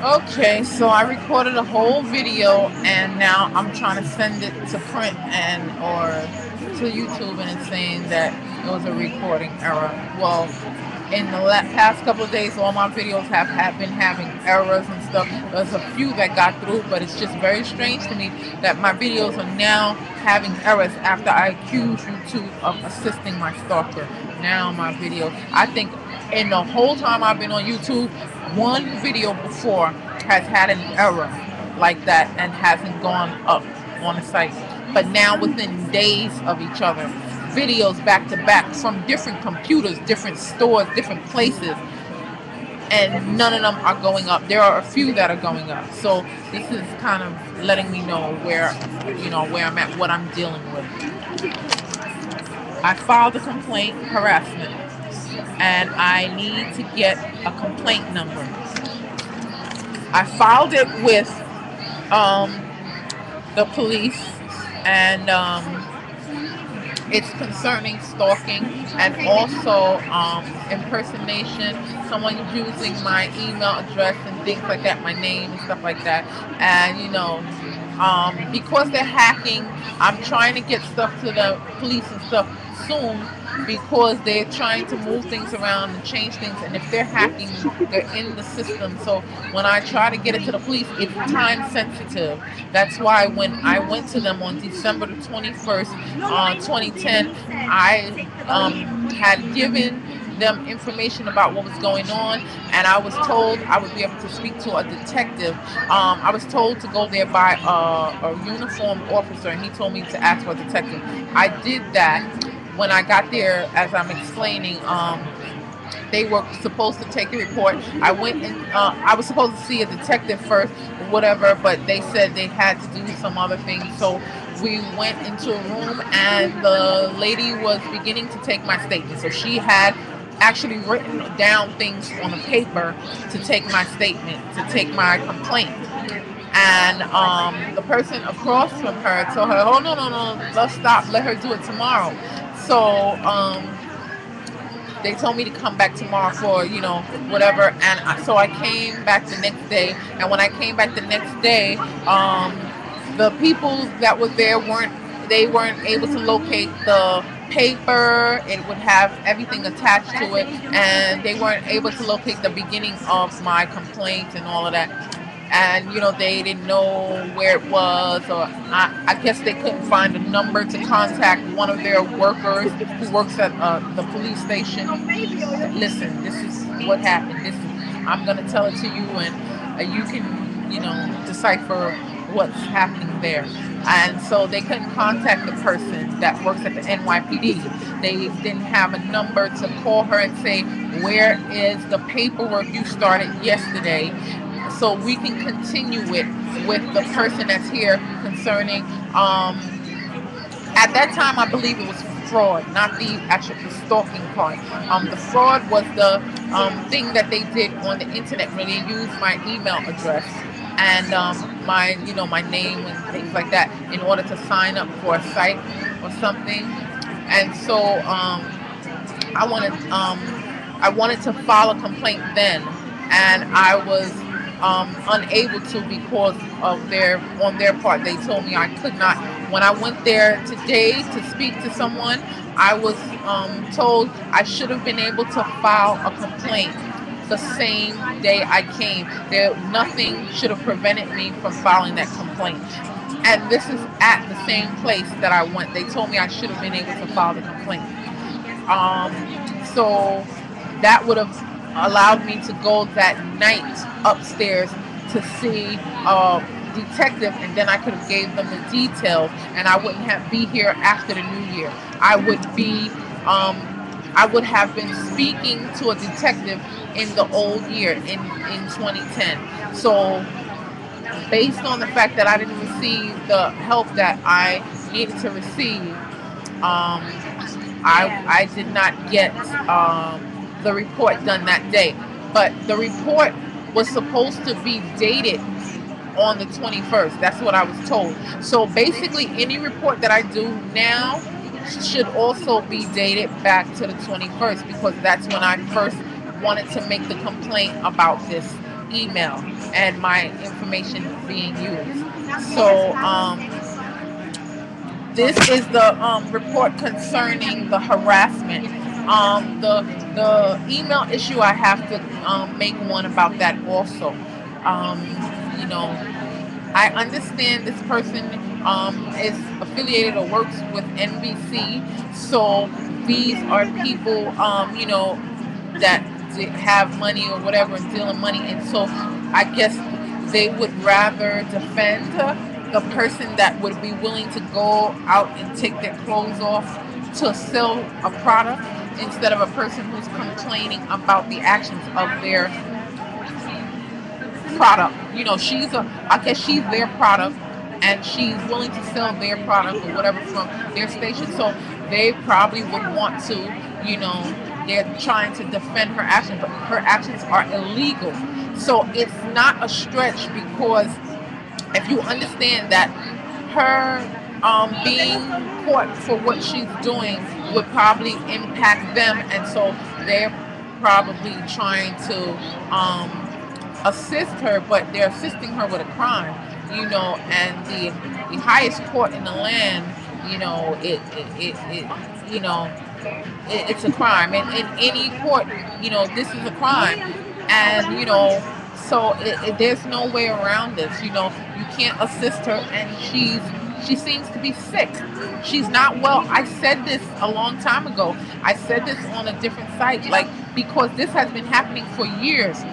Okay, so I recorded a whole video and now I'm trying to send it to print and or to YouTube, and it's saying that it was a recording error. Well, in the past couple of days, all my videos have been having errors and stuff. There's a few that got through, but it's just very strange to me that my videos are now having errors after I accuse YouTube of assisting my stalker. Now my videos, I think in the whole time I've been on YouTube, one video before has had an error like that and hasn't gone up on the site. But now within days of each other, videos back to back from different computers, different stores, different places, and none of them are going up. There are a few that are going up. So this is kind of letting me know where I'm at, what I'm dealing with. I filed a complaint, harassment, and I need to get a complaint number. I filed it with um, the police, and it's concerning stalking and also impersonation, someone using my email address and things like that, my name and stuff like that. And because they're hacking, I'm trying to get stuff to the police and stuff soon, because they're trying to move things around and change things, and if they're hacking, they're in the system. So when I try to get it to the police, it's time sensitive. That's why when I went to them on December the 21st, 2010, I had given them information about what was going on, and I was told I would be able to speak to a detective. I was told to go there by a uniformed officer, and he told me to ask for a detective. I did that. When I got there, as I'm explaining, they were supposed to take the report. I went and I was supposed to see a detective first, or whatever, but they said they had to do some other things. So we went into a room, and the lady was beginning to take my statement. So she had actually written down things on a paper to take my statement, to take my complaint. And the person across from her told her, "Oh, no, no, no, let's stop. Let her do it tomorrow." So they told me to come back tomorrow for whatever. And so I came back the next day. And when I came back the next day, the people that were there weren't able to locate the paper. It would have everything attached to it, and they weren't able to locate the beginning of my complaint and all of that. And they didn't know where it was, or I guess they couldn't find a number to contact one of their workers who works at the police station. Listen, this is what happened. I'm gonna tell it to you, and you can decipher what's happening there. And so they couldn't contact the person that works at the NYPD. They didn't have a number to call her and say, "Where is the paperwork you started yesterday, so we can continue it with the person that's here concerning." At that time, I believe it was fraud, not the actual stalking part. The fraud was the thing that they did on the internet, where they used my email address and my name and things like that in order to sign up for a site or something. And so I wanted to file a complaint then, and I was unable to because of on their part. They told me I could not. When I went there today to speak to someone, I was told I should have been able to file a complaint the same day I came. Nothing should have prevented me from filing that complaint. And this is at the same place that I went. They told me I should have been able to file the complaint. So that would have allowed me to go that night upstairs to see a detective, and then I could have gave them the details, and I wouldn't have be here after the new year. I would have been speaking to a detective in the old year in 2010. So based on the fact that I didn't receive the help that I needed to receive, I did not get the report done that day. But the report was supposed to be dated on the 21st. That's what I was told. So basically, any report that I do now should also be dated back to the 21st, because that's when I first wanted to make the complaint about this email and my information being used. So this is the report concerning the harassment. The email issue, I have to make one about that also. Um, you know, I understand this person is affiliated or works with NBC, so these are people, that have money or whatever and dealing money, and so I guess they would rather defend the person that would be willing to go out and take their clothes off to sell a product instead of a person who's complaining about the actions of their product. I guess she's their product and she's willing to sell their product or whatever from their station. So they probably would want to, they're trying to defend her actions, but her actions are illegal. So it's not a stretch, because if you understand that her being caught for what she's doing would probably impact them, and so they're probably trying to assist her, but they're assisting her with a crime, and the highest court in the land, it's a crime, and in any court, this is a crime, and so there's no way around this. You can't assist her, and she seems to be sick. She's not well. I said this a long time ago. I said this on a different site, because this has been happening for years.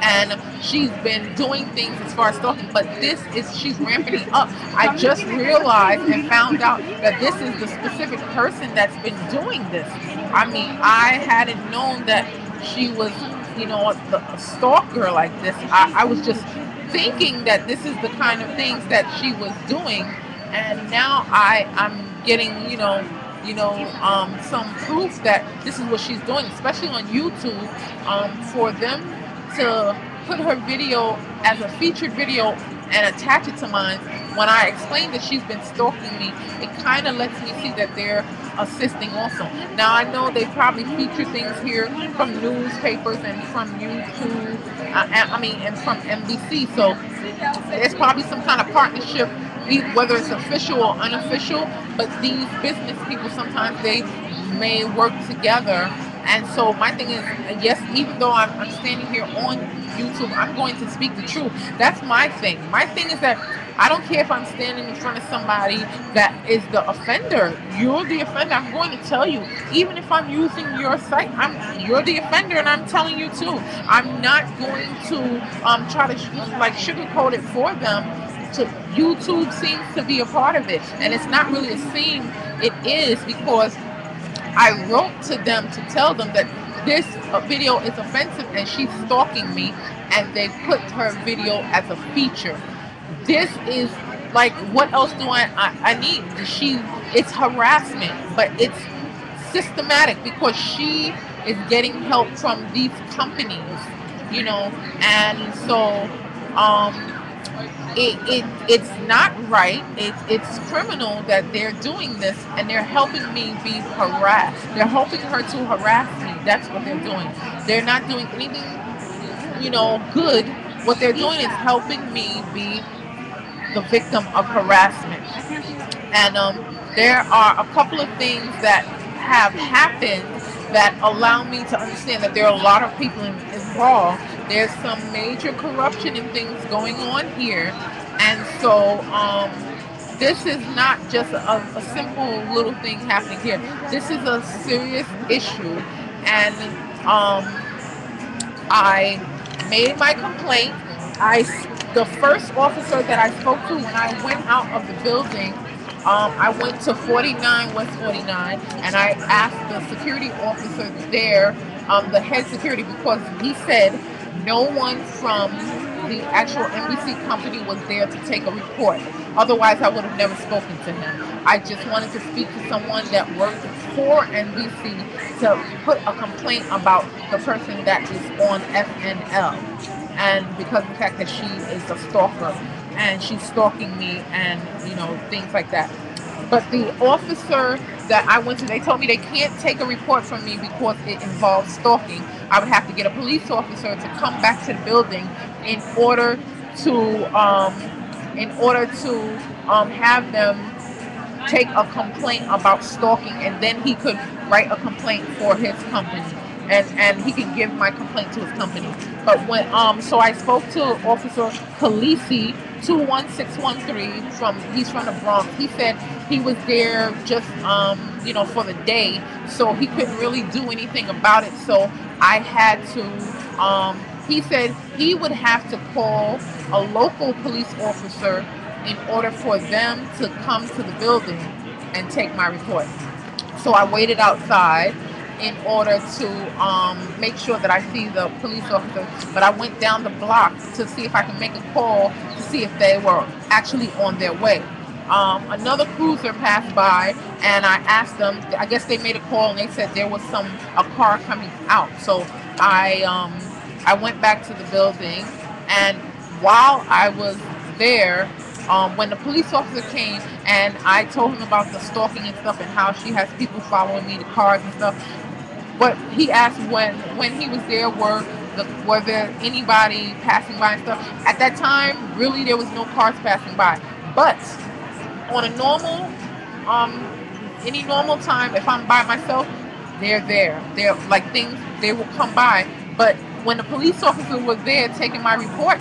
And she's been doing things as far as stalking, but she's ramping it up. I just realized and found out that this is the specific person that's been doing this. I mean, I hadn't known that she was, a stalker like this. I was just thinking that this is the kind of things that she was doing, and now I'm getting, some proof that this is what she's doing, especially on YouTube, for them to put her video as a featured video and attach it to mine. When I explained that she's been stalking me, it kind of lets me see that they're assisting also. Now I know they probably feature things here from newspapers and from YouTube, and from NBC, so there's probably some kind of partnership, whether it's official or unofficial, but these business people, sometimes they may work together. And so my thing is, yes, even though I'm standing here on YouTube, I'm going to speak the truth. That's my thing. My thing is that I don't care if I'm standing in front of somebody that is the offender. You're the offender. I'm going to tell you. Even if I'm using your site, you're the offender, and I'm telling you too. I'm not going to try to sugarcoat it for them. YouTube seems to be a part of it, and it's not really a seem. It is, because I wrote to them to tell them that this video is offensive and she's stalking me, and they put her video as a feature. This is what else do I need? It's harassment, but it's systematic, because she is getting help from these companies, and so it's not right. It's criminal that they're doing this, and they're helping me be harassed. They're helping her to harass me. That's what they're doing. They're not doing anything, good. What they're doing is helping me be the victim of harassment. And there are a couple of things that have happened that allow me to understand that there are a lot of people involved. There's some major corruption and things going on here, and so this is not just a simple little thing happening here. This is a serious issue, and I made my complaint. The first officer that I spoke to when I went out of the building, I went to 49 West 49, and I asked the security officer there, the head security, because he said no one from the actual NBC company was there to take a report. Otherwise, I would have never spoken to him. I just wanted to speak to someone that worked for NBC to put a complaint about the person that is on FNL. And because of the fact that she is a stalker, and she's stalking me, and things like that. But the officer that I went to, they told me they can't take a report from me because it involves stalking. I would have to get a police officer to come back to the building in order to have them take a complaint about stalking, and then he could write a complaint for his company, and he can give my complaint to his company. But when so I spoke to Officer Khaleesi 21613 he's from the Bronx. He said he was there just for the day, so he couldn't really do anything about it. So I had to he said he would have to call a local police officer in order for them to come to the building and take my report. So I waited outside in order to make sure that I see the police officer. But I went down the block to see if I can make a call to see if they were actually on their way. Another cruiser passed by, and I asked them. I guess they made a call, and they said there was a car coming out. So I went back to the building, and while I was there, when the police officer came and I told him about the stalking and stuff and how she has people following me, the cars and stuff, but he asked when he was there, were there anybody passing by and stuff. At that time, really, there was no cars passing by. But on a normal, any normal time, if I'm by myself, they're there. They're like things, they will come by. But when the police officer was there taking my report,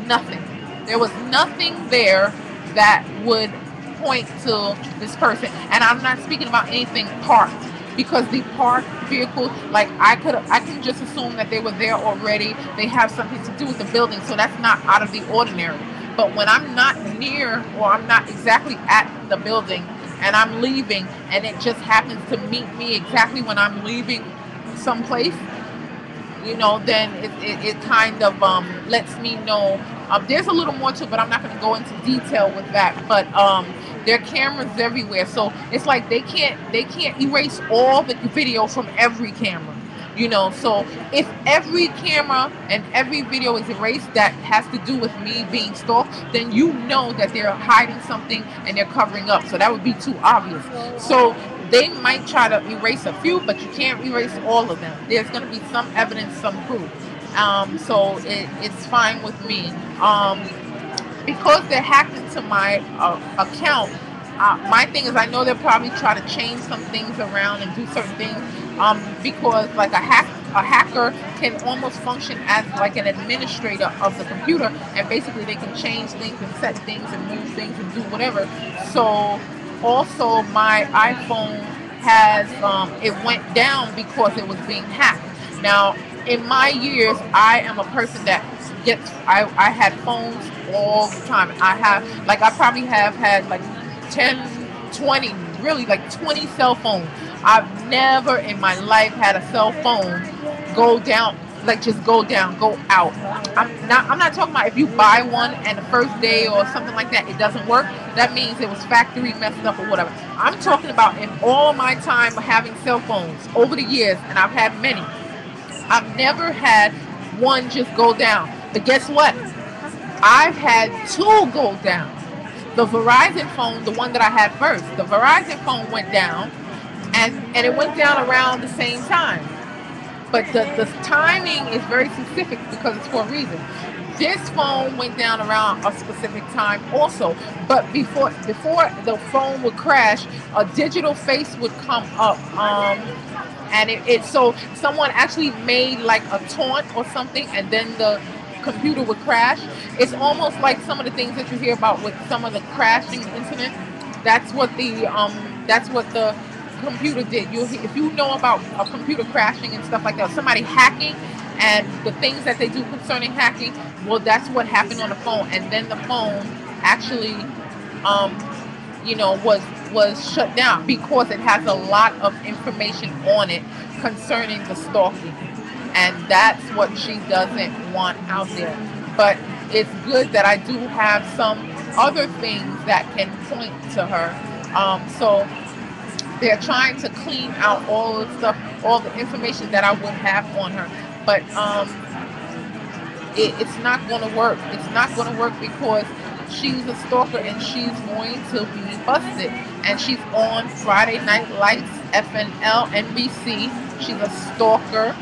nothing. There was nothing there that would point to this person. And I'm not speaking about anything parked, because the parked vehicles, like I can just assume that they were there already. They have something to do with the building, so that's not out of the ordinary. But when I'm not near, or I'm not exactly at the building and I'm leaving, and it just happens to meet me exactly when I'm leaving someplace, then it kind of lets me know. There's a little more to it, but I'm not going to go into detail with that. But there are cameras everywhere, so it's like they can't erase all the video from every camera. So if every camera and every video is erased that has to do with me being stalked, then that they're hiding something and they're covering up. So that would be too obvious. So they might try to erase a few, but you can't erase all of them. There's going to be some evidence, some proof. So it's fine with me. Because they're hacked into my account, my thing is I know they'll probably try to change some things around and do certain things. Because like a hacker can almost function as like an administrator of the computer, and basically they can change things and set things and move things and do whatever. So also my iPhone has it went down because it was being hacked. Now in my years, I am a person that I had phones all the time. I probably have had like 10, 20, really like 20 cell phones. I've never in my life had a cell phone go down, like just go down, go out. I'm not talking about if you buy one and the first day or something like that, it doesn't work. That means it was factory messed up or whatever. I'm talking about in all my time having cell phones over the years, and I've had many, I've never had one just go down. But guess what? I've had two go down. The Verizon phone, the one that I had first, the Verizon phone went down, and it went down around the same time. But the timing is very specific because it's for a reason. This phone went down around a specific time also. But before the phone would crash, a digital face would come up. And so someone actually made like a taunt or something, and then the computer would crash. It's almost like some of the things that you hear about with some of the crashing incidents. That's what the computer did. If you know about a computer crashing and stuff like that, somebody hacking and the things that they do concerning hacking, well, that's what happened on the phone. And then the phone actually was shut down because it has a lot of information on it concerning the stalking, and that's what she doesn't want out there. But it's good that I do have some other things that can point to her. So they're trying to clean out all the stuff, all the information that I would have on her. But it's not going to work. It's not going to work because she's a stalker and she's going to be busted. and she's on Friday Night Lights, FNL, NBC. She's a stalker.